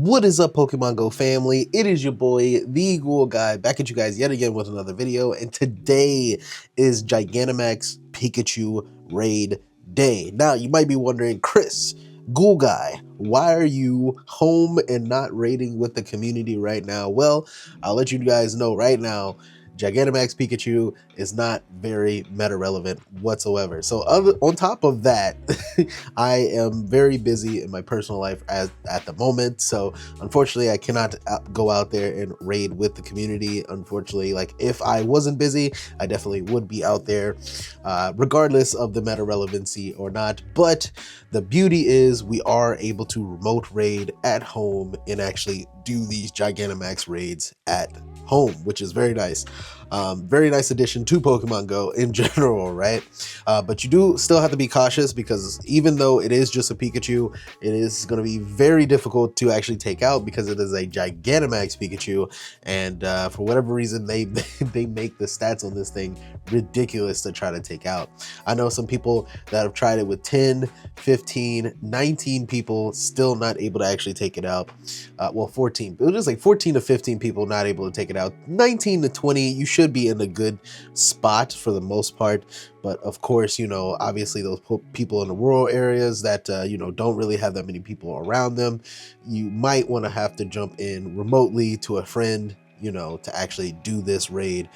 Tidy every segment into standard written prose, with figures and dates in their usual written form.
What is up, Pokemon Go family? It is your boy, the Ghoul Guy, back at you guys yet again with another video, and today is Gigantamax Pikachu Raid Day. Now, you might be wondering, Chris, Ghoul Guy, why are you home and not raiding with the community right now? Well, I'll let you guys know right now, Gigantamax Pikachu is not very meta relevant whatsoever. So on top of that, I am very busy in my personal life at the moment. So unfortunately, I cannot go out there and raid with the community. Unfortunately, like if I wasn't busy, I definitely would be out there, regardless of the meta relevancy or not. But the beauty is we are able to remote raid at home and actually do these Gigantamax raids at home, which is very nice. Very nice addition to Pokemon Go in general, right? But you do still have to be cautious because even though it is just a Pikachu, it is going to be very difficult to actually take out because it is a Gigantamax Pikachu, and for whatever reason they make the stats on this thing ridiculous to try to take out. I know some people that have tried it with 10, 15, 19 people still not able to actually take it out. Well, 14, it was just like 14 to 15 people not able to take it out. 19 to 20, you should be in a good spot for the most part. But of course, you know, obviously those people in the rural areas that, you know, don't really have that many people around them, you might want to have to jump in remotely to a friend, you know, to actually do this raid,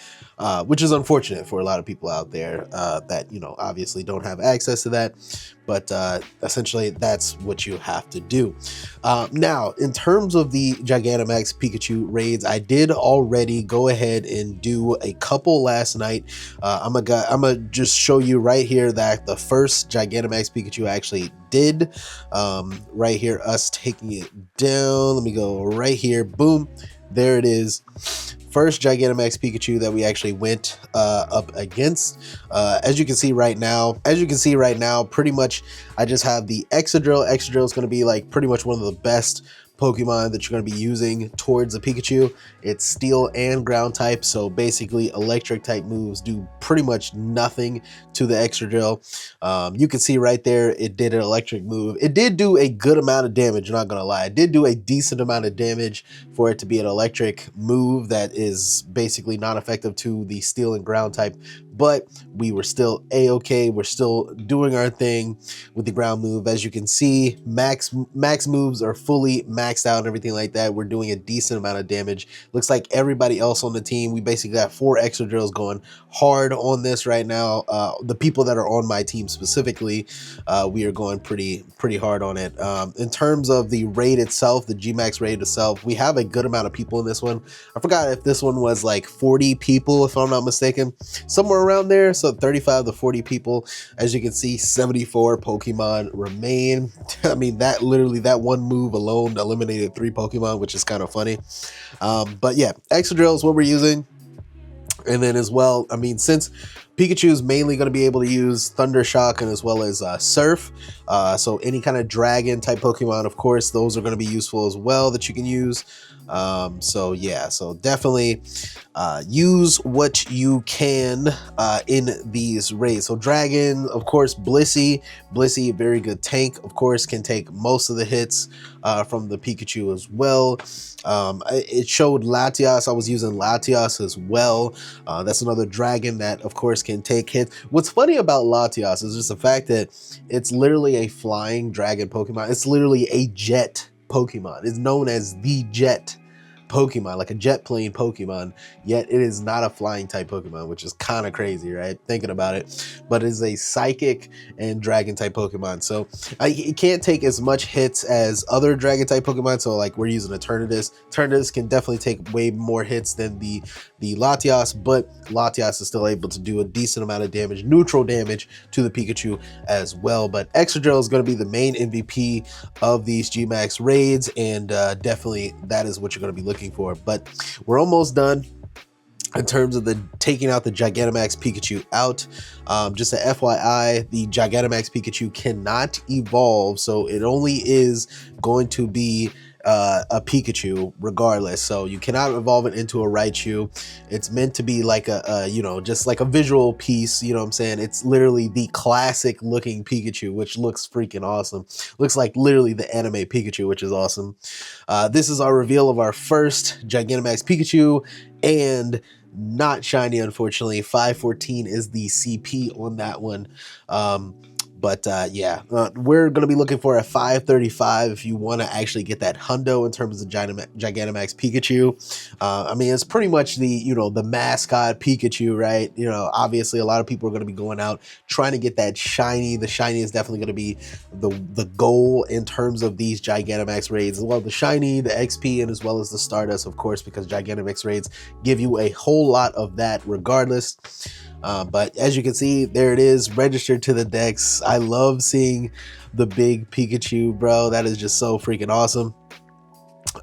which is unfortunate for a lot of people out there that, you know, obviously don't have access to that. But essentially, that's what you have to do. Now, in terms of the Gigantamax Pikachu raids, I did already go ahead and do a couple last night. I'm gonna just show you right here that the first Gigantamax Pikachu actually did. Right here, us taking it down. Let me go right here. Boom. There it is. First Gigantamax Pikachu that we actually went up against. As you can see right now, pretty much I just have the Excadrill. Excadrill is going to be like pretty much one of the best Pokemon that you're going to be using towards the Pikachu. It's steel and ground type, so basically electric type moves do pretty much nothing to the Excadrill. You can see right there it did an electric move. It did do a good amount of damage, not gonna lie. It did do a decent amount of damage for it to be an electric move that is basically not effective to the steel and ground type, but we were still a-okay. We're still doing our thing with the ground move. As you can see, max moves are fully maxed out and everything like that. We're doing a decent amount of damage. Looks like everybody else on the team, we basically got 4 Excadrills going hard on this right now. The people that are on my team specifically, we are going pretty hard on it. In terms of the raid itself, the Gmax raid itself, we have a good amount of people in this one. I forgot if this one was like 40 people, if I'm not mistaken, somewhere around there. So 35 to 40 people. As you can see, 74 Pokemon remain. I mean, that one move alone eliminated 3 Pokemon, which is kind of funny. But yeah, Excadrill is what we're using. And then as well, I mean, since Pikachu is mainly going to be able to use Thunder Shock and as well as Surf, so any kind of dragon type Pokemon, of course, those are going to be useful as well that you can use. So yeah, so definitely use what you can in these raids. So dragon, of course, Blissey, very good tank, of course, can take most of the hits from the Pikachu as well. It showed Latias. I was using Latias as well. That's another dragon that, of course, can take hits. What's funny about Latias is just the fact that it's literally a flying dragon Pokemon. It's literally a jet Pokemon. It's known as the jet Pokemon, like a jet plane Pokemon, yet it is not a flying type Pokemon, which is kind of crazy, right? Thinking about it, but it's a psychic and dragon type Pokemon, so it can't take as much hits as other dragon type Pokemon. So like we're using Eternatus. Eternatus can definitely take way more hits than the Latias, but Latias is still able to do a decent amount of damage, neutral damage to the Pikachu as well. But Excadrill is going to be the main MVP of these Gmax raids, and definitely that is what you're going to be looking for. But we're almost done in terms of the taking out the Gigantamax Pikachu out. Just a FYI, the Gigantamax Pikachu cannot evolve, so it only is going to be a Pikachu regardless. So you cannot evolve it into a Raichu. It's meant to be like a you know, just like a visual piece, you know what I'm saying? It's literally the classic looking Pikachu, which looks freaking awesome. Looks like literally the anime Pikachu, which is awesome. This is our reveal of our first Gigantamax Pikachu, and not shiny, unfortunately. 514 is the CP on that one. Yeah, we're going to be looking for a 535 if you want to actually get that hundo in terms of Gigantamax Pikachu. I mean, it's pretty much the, you know, the mascot Pikachu, right? You know, obviously a lot of people are going to be going out trying to get that shiny. The shiny is definitely going to be the goal in terms of these Gigantamax raids, as well as the shiny, the XP, and as well as the Stardust, of course, because Gigantamax raids give you a whole lot of that regardless. But as you can see, there it is, registered to the decks. I love seeing the big Pikachu, bro. That is just so freaking awesome.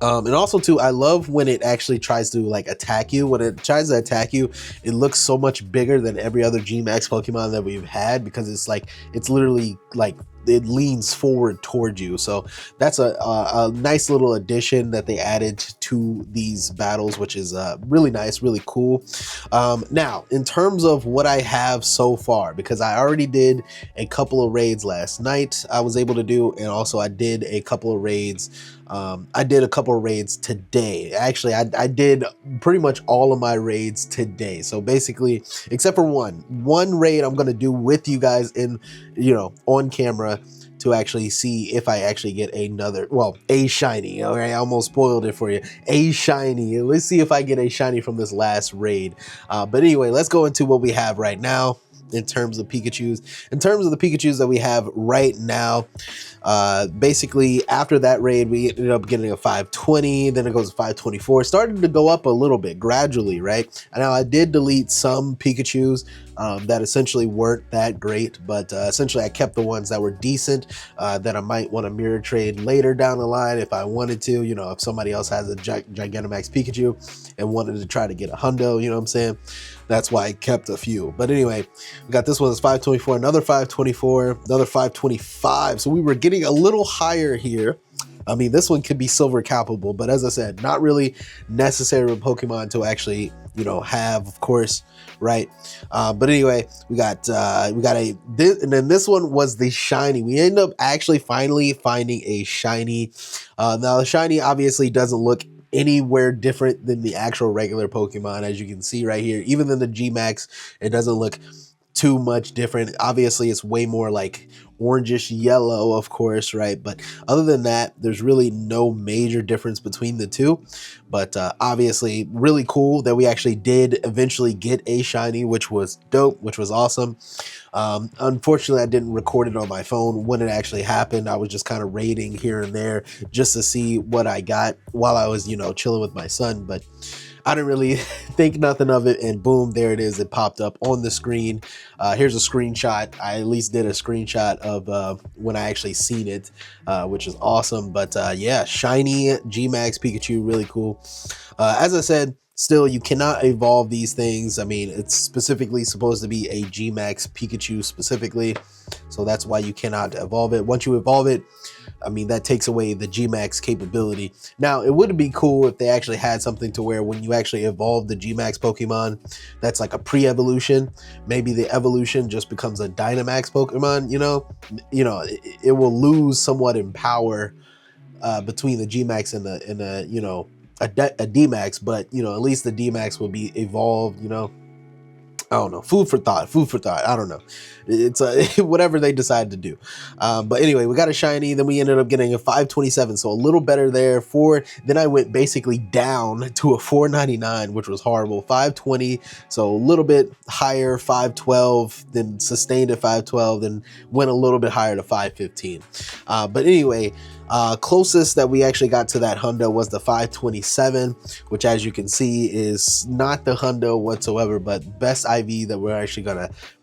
And also too, I love when it actually tries to like attack you. When it tries to attack you, it looks so much bigger than every other G-Max Pokemon that we've had, because it's like, it's literally like, it leans forward towards you. So that's a nice little addition that they added to these battles, which is really nice, really cool. Now, in terms of what I have so far, because I already did a couple of raids last night, I was able to do, and also I did a couple of raids. I did a couple of raids today. Actually, I did pretty much all of my raids today. So basically, except for one raid I'm going to do with you guys in, you know, on camera, to actually see if I actually get another, well, a shiny. All right, I almost spoiled it for you. A shiny. Let's see if I get a shiny from this last raid. But anyway, let's go into what we have right now in terms of Pikachus. In terms of the Pikachus that we have right now, basically after that raid, we ended up getting a 520, then it goes to 524. It started to go up a little bit gradually, right? And now I did delete some Pikachus that essentially weren't that great, but essentially I kept the ones that were decent, that I might want to mirror trade later down the line if I wanted to, you know, if somebody else has a Gigantamax Pikachu and wanted to try to get a hundo, you know what I'm saying? That's why I kept a few. But anyway, we got this one is 524, another 524, another 525. So we were getting a little higher here. I mean, this one could be silver capable, but as I said, not really necessary with Pokemon to actually, you know, have, of course, right? But anyway, we got and then this one was the shiny. We ended up actually finally finding a shiny. Now the shiny obviously doesn't look anywhere different than the actual regular Pokemon, as you can see right here. Even in the G-Max, it doesn't look too much different. Obviously, it's way more like orangish yellow, of course, right? But other than that, there's really no major difference between the two. But obviously, really cool that we actually did eventually get a shiny, which was dope, which was awesome. Unfortunately, I didn't record it on my phone when it actually happened. I was just kind of raiding here and there just to see what I got while I was, you know, chilling with my son. But I didn't really think nothing of it, and boom, there it is. It popped up on the screen. Here's a screenshot. I at least did a screenshot of when I actually seen it, which is awesome. But yeah, shiny G-Max Pikachu, really cool. As I said, still, you cannot evolve these things. I mean, it's specifically supposed to be a G-Max Pikachu specifically, so that's why you cannot evolve it. Once you evolve it, I mean, that takes away the G-Max capability. Now, it would be cool if they actually had something to where when you actually evolve the G-Max Pokemon, that's like a pre-evolution. Maybe the evolution just becomes a Dynamax Pokemon, you know, it will lose somewhat in power between the G-Max and the you know, a D-Max, but, you know, at least the D-Max will be evolved, you know. I don't know. Food for thought. I don't know. It's whatever they decide to do. But anyway, we got a shiny. Then we ended up getting a 527. So a little better there. Then I went basically down to a 499, which was horrible. 520. So a little bit higher, 512. Then sustained at 512. Then went a little bit higher to 515. But anyway, closest that we actually got to that hundo was the 527, which, as you can see, is not the hundo whatsoever, but best IV that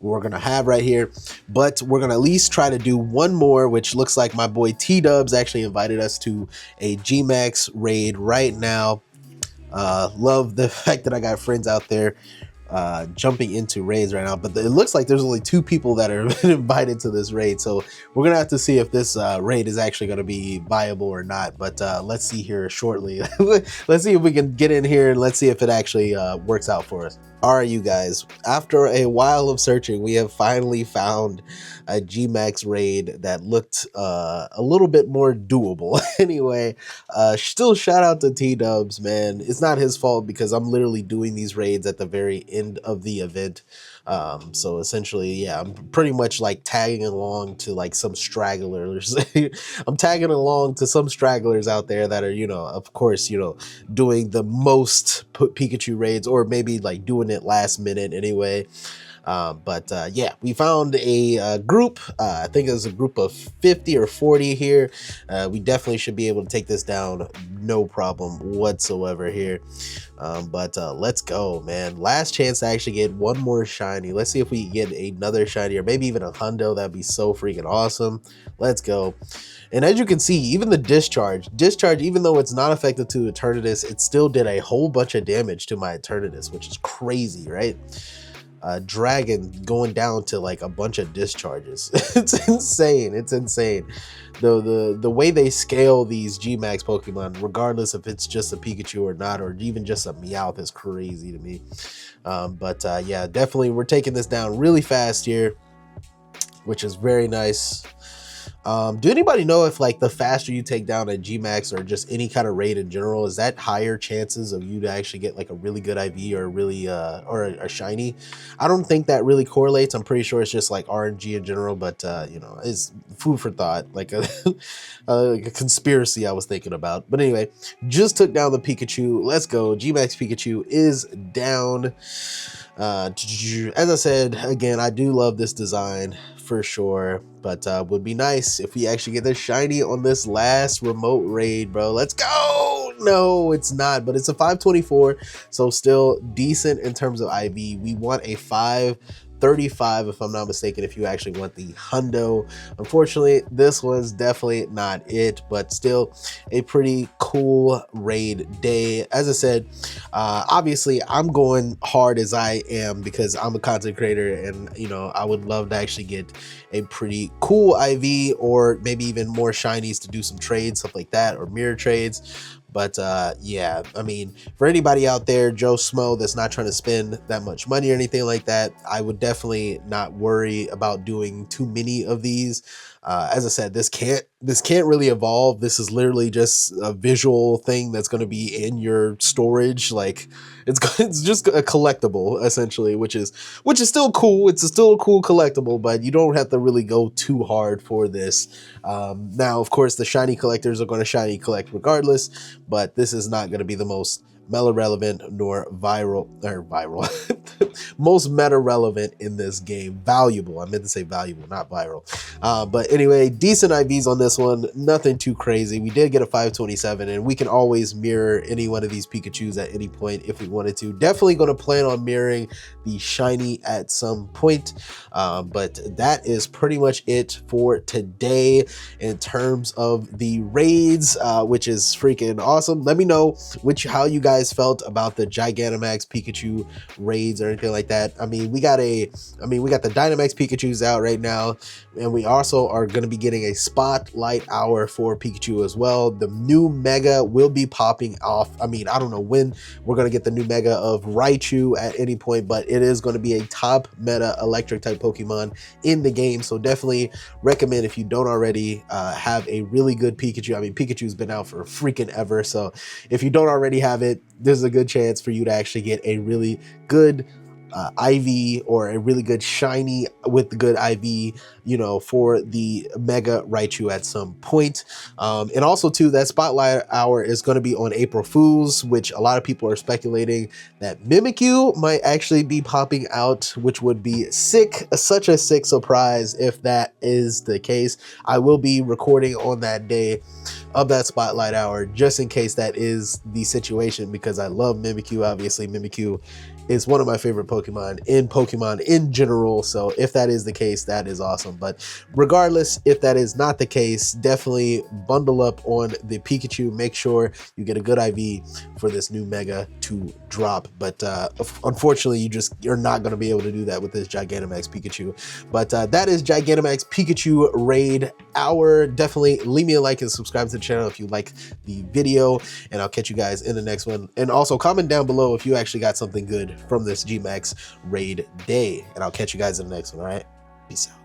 we're gonna have right here. But we're gonna at least try to do one more, which looks like my boy T-Dubs actually invited us to a G-Max raid right now. Love the fact that I got friends out there jumping into raids right now, but it looks like there's only 2 people that are invited to this raid, so we're gonna have to see if this raid is actually going to be viable or not. But let's see here shortly. Let's see if we can get in here, and let's see if it actually works out for us. All right, you guys, after a while of searching, we have finally found a Gmax raid that looked a little bit more doable. Anyway, still shout out to T-Dubs, man. It's not his fault because I'm literally doing these raids at the very end of the event. So essentially, yeah, I'm pretty much like tagging along to like some stragglers. I'm tagging along to some stragglers out there that are, you know, of course, you know, doing the most Pikachu raids, or maybe like doing it last minute anyway. Yeah, we found a group. I think it was a group of 50 or 40 here. We definitely should be able to take this down, no problem whatsoever here. Let's go, man. Last chance to actually get one more shiny. Let's see if we get another shiny, or maybe even a hundo. That'd be so freaking awesome. Let's go. And as you can see, even the discharge, even though it's not effective to Eternatus, it still did a whole bunch of damage to my Eternatus, which is crazy, right? Dragon going down to like a bunch of discharges. It's insane. It's insane. The way they scale these Gmax Pokemon, regardless if it's just a Pikachu or not, or even just a Meowth, is crazy to me. Yeah, definitely we're taking this down really fast here, which is very nice. Do anybody know if like the faster you take down a Gmax, or just any kind of raid in general, is that higher chances of you to actually get like a really good IV, or a really or a shiny? I don't think that really correlates. I'm pretty sure it's just like RNG in general, but you know, it's food for thought, like a, like a conspiracy I was thinking about. But anyway, just took down the Pikachu. Let's go. Gmax Pikachu is down. As I said, again, I do love this design for sure, but would be nice if we actually get this shiny on this last remote raid, bro. Let's go. No, it's not, but it's a 524, so still decent in terms of IV. We want a 535 if I'm not mistaken, if you actually want the hundo. Unfortunately, this was definitely not it, but still a pretty cool raid day. As I said, obviously I'm going hard as I am because I'm a content creator, and you know, I would love to actually get a pretty cool IV, or maybe even more shinies to do some trades, stuff like that, or mirror trades. But yeah, I mean, for anybody out there, Joe Smo, that's not trying to spend that much money or anything like that, I would definitely not worry about doing too many of these. As I said, this can't really evolve. This is literally just a visual thing that's going to be in your storage. Like it's just a collectible essentially, which is still cool. It's still a cool collectible, but you don't have to really go too hard for this. Now, of course, the shiny collectors are going to shiny collect regardless, but this is not going to be the most meta relevant nor viral most meta relevant in this game. Valuable, I meant to say valuable, not viral. But anyway, decent IVs on this one, nothing too crazy. We did get a 527, and we can always mirror any one of these Pikachus at any point if we wanted to. Definitely going to plan on mirroring the shiny at some point, but that is pretty much it for today in terms of the raids, which is freaking awesome. Let me know how you guys felt about the Gigantamax Pikachu raids or anything like that. I mean, we got the Dynamax Pikachus out right now, and we also are going to be getting a spotlight hour for Pikachu as well. The new mega will be popping off. I mean, I don't know when we're going to get the new mega of Raichu at any point, but it is going to be a top meta electric type Pokemon in the game. So definitely recommend, if you don't already have a really good Pikachu. I mean, Pikachu's been out for freaking ever, so if you don't already have it, there's a good chance for you to actually get a really good IV, or a really good shiny with the good IV, you know, for the Mega Raichu at some point. And also too, that Spotlight Hour is going to be on April Fools, which a lot of people are speculating that Mimikyu might actually be popping out, which would be sick, such a sick surprise if that is the case. I will be recording on that day of that Spotlight Hour just in case that is the situation, because I love Mimikyu. Obviously Mimikyu is one of my favorite Pokemon in general. So if that is the case, that is awesome. But regardless, if that is not the case, definitely bundle up on the Pikachu. Make sure you get a good IV for this new Mega to drop. But unfortunately, you're not going to be able to do that with this Gigantamax Pikachu. But that is Gigantamax Pikachu Raid Hour. Definitely leave me a like and subscribe to the channel if you like the video, and I'll catch you guys in the next one. And also comment down below if you actually got something good from this G Max Raid Day, and I'll catch you guys in the next one. All right, peace out.